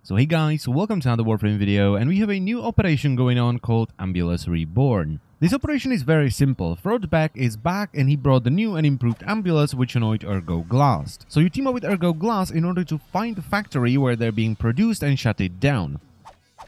So hey guys, welcome to another Warframe video, and we have a new operation going on called Ambulas Reborn. This operation is very simple. Throwback is back and he brought the new and improved Ambulas which annoyed Ergo Glass. So you team up with Ergo Glass in order to find the factory where they're being produced and shut it down.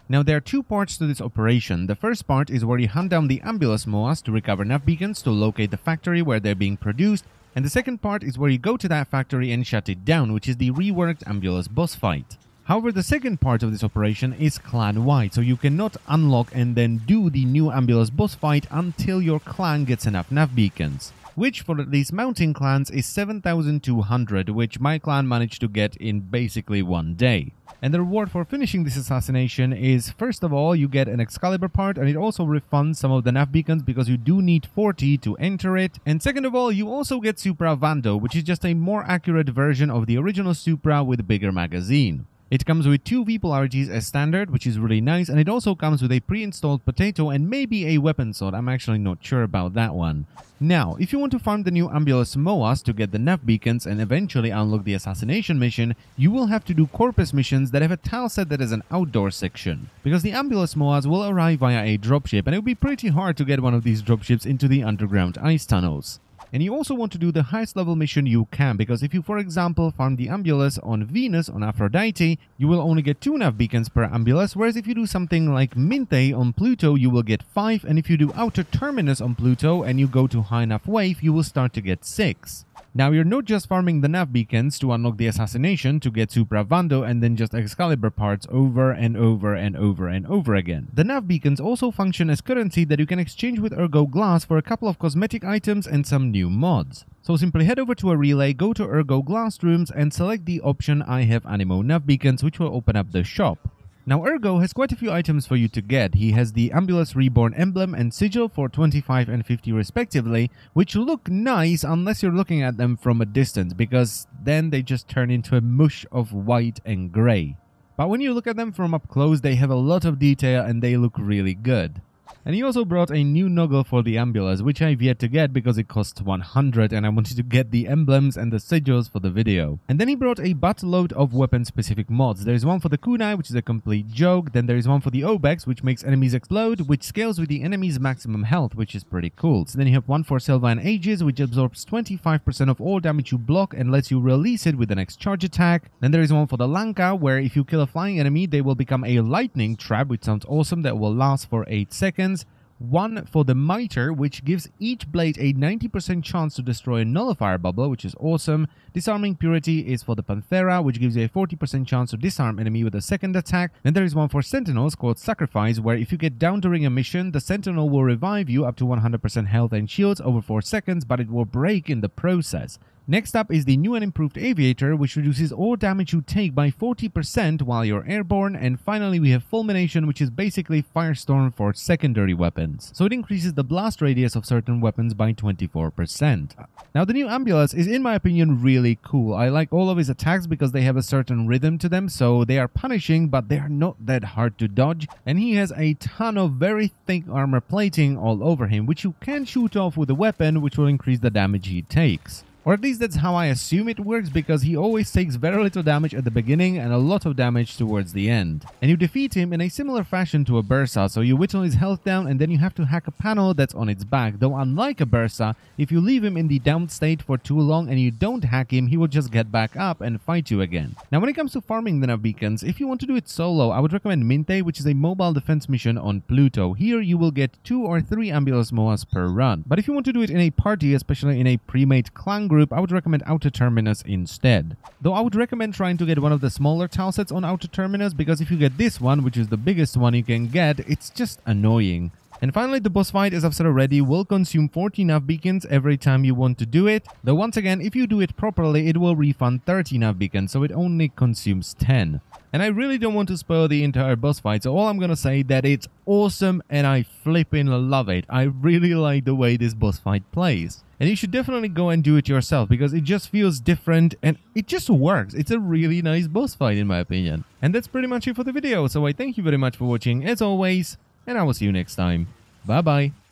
Now there are two parts to this operation. The first part is where you hunt down the Ambulas Moas to recover nav beacons to locate the factory where they're being produced, and the second part is where you go to that factory and shut it down, which is the reworked Ambulas boss fight. However, the second part of this operation is clan-wide, so you cannot unlock and then do the new Ambulas boss fight until your clan gets enough nav beacons, which for at least mountain clans is 7,200, which my clan managed to get in basically one day. And the reward for finishing this assassination is, first of all, you get an Excalibur part, and it also refunds some of the nav beacons because you do need 40 to enter it. And second of all, you also get Supra Vando, which is just a more accurate version of the original Supra with a bigger magazine. It comes with 2 V polarities as standard, which is really nice, and it also comes with a pre-installed potato and maybe a weapon sword. I'm actually not sure about that one. Now, if you want to farm the new Ambulas Moas to get the nav beacons and eventually unlock the assassination mission, you will have to do Corpus missions that have a tile set that is an outdoor section, because the Ambulas Moas will arrive via a dropship, and it will be pretty hard to get one of these dropships into the underground ice tunnels. And you also want to do the highest level mission you can, because if you, for example, farm the Ambulas on Venus, on Aphrodite, you will only get 2 nav beacons per Ambulas, whereas if you do something like Minte on Pluto, you will get 5, and if you do Outer Terminus on Pluto and you go to high enough wave, you will start to get 6. Now, you're not just farming the nav beacons to unlock the assassination to get Supra Vando and then just Excalibur parts over and over and over and over again. The nav beacons also function as currency that you can exchange with Ergo Glass for a couple of cosmetic items and some new mods. So simply head over to a relay, go to Ergo Glass rooms and select the option I have Animo nav beacons, which will open up the shop. Now Ergo has quite a few items for you to get. He has the Ambulas Reborn emblem and sigil for 25 and 50 respectively, which look nice unless you're looking at them from a distance, because then they just turn into a mush of white and grey. But when you look at them from up close, they have a lot of detail and they look really good. And he also brought a new Noggle for the Ambulas, which I've yet to get because it costs 100 and I wanted to get the emblems and the sigils for the video. And then he brought a buttload of weapon-specific mods. There is one for the kunai, which is a complete joke. Then there is one for the Obex, which makes enemies explode, which scales with the enemy's maximum health, which is pretty cool. So then you have one for Sylvan Aegis, which absorbs 25% of all damage you block and lets you release it with the next charge attack. Then there is one for the Lanka, where if you kill a flying enemy, they will become a lightning trap, which sounds awesome, that will last for 8 seconds. One for the Mitre, which gives each blade a 90% chance to destroy a nullifier bubble, which is awesome. Disarming Purity is for the Panthera, which gives you a 40% chance to disarm enemy with a second attack. Then there is one for Sentinels called Sacrifice, where if you get down during a mission, the Sentinel will revive you up to 100% health and shields over 4 seconds, but it will break in the process. Next up is the new and improved Aviator, which reduces all damage you take by 40% while you're airborne. And finally we have Fulmination, which is basically Firestorm for secondary weapons. So it increases the blast radius of certain weapons by 24%. Now the new Ambulas is, in my opinion, really cool. I like all of his attacks because they have a certain rhythm to them, so they are punishing but they are not that hard to dodge. And he has a ton of very thick armor plating all over him, which you can shoot off with a weapon, which will increase the damage he takes. Or at least that's how I assume it works, because he always takes very little damage at the beginning and a lot of damage towards the end. And you defeat him in a similar fashion to a Bursa, so you whittle his health down and then you have to hack a panel that's on its back. Though unlike a Bursa, if you leave him in the down state for too long and you don't hack him, he will just get back up and fight you again. Now when it comes to farming the nav beacons, if you want to do it solo, I would recommend Minte, which is a mobile defense mission on Pluto. Here you will get 2 or 3 Ambulas Moas per run. But if you want to do it in a party, especially in a pre-made clan group, I would recommend Outer Terminus instead. Though I would recommend trying to get one of the smaller tile sets on Outer Terminus, because if you get this one, which is the biggest one you can get, it's just annoying. And finally, the boss fight, as I've said already, will consume 40 nav beacons every time you want to do it. Though once again, if you do it properly, it will refund 30 nav beacons, so it only consumes 10. And I really don't want to spoil the entire boss fight, so all I'm gonna say that it's awesome and I flipping love it. I really like the way this boss fight plays. And you should definitely go and do it yourself, because it just feels different and it just works. It's a really nice boss fight in my opinion. And that's pretty much it for the video, so I thank you very much for watching as always, and I will see you next time. Bye bye.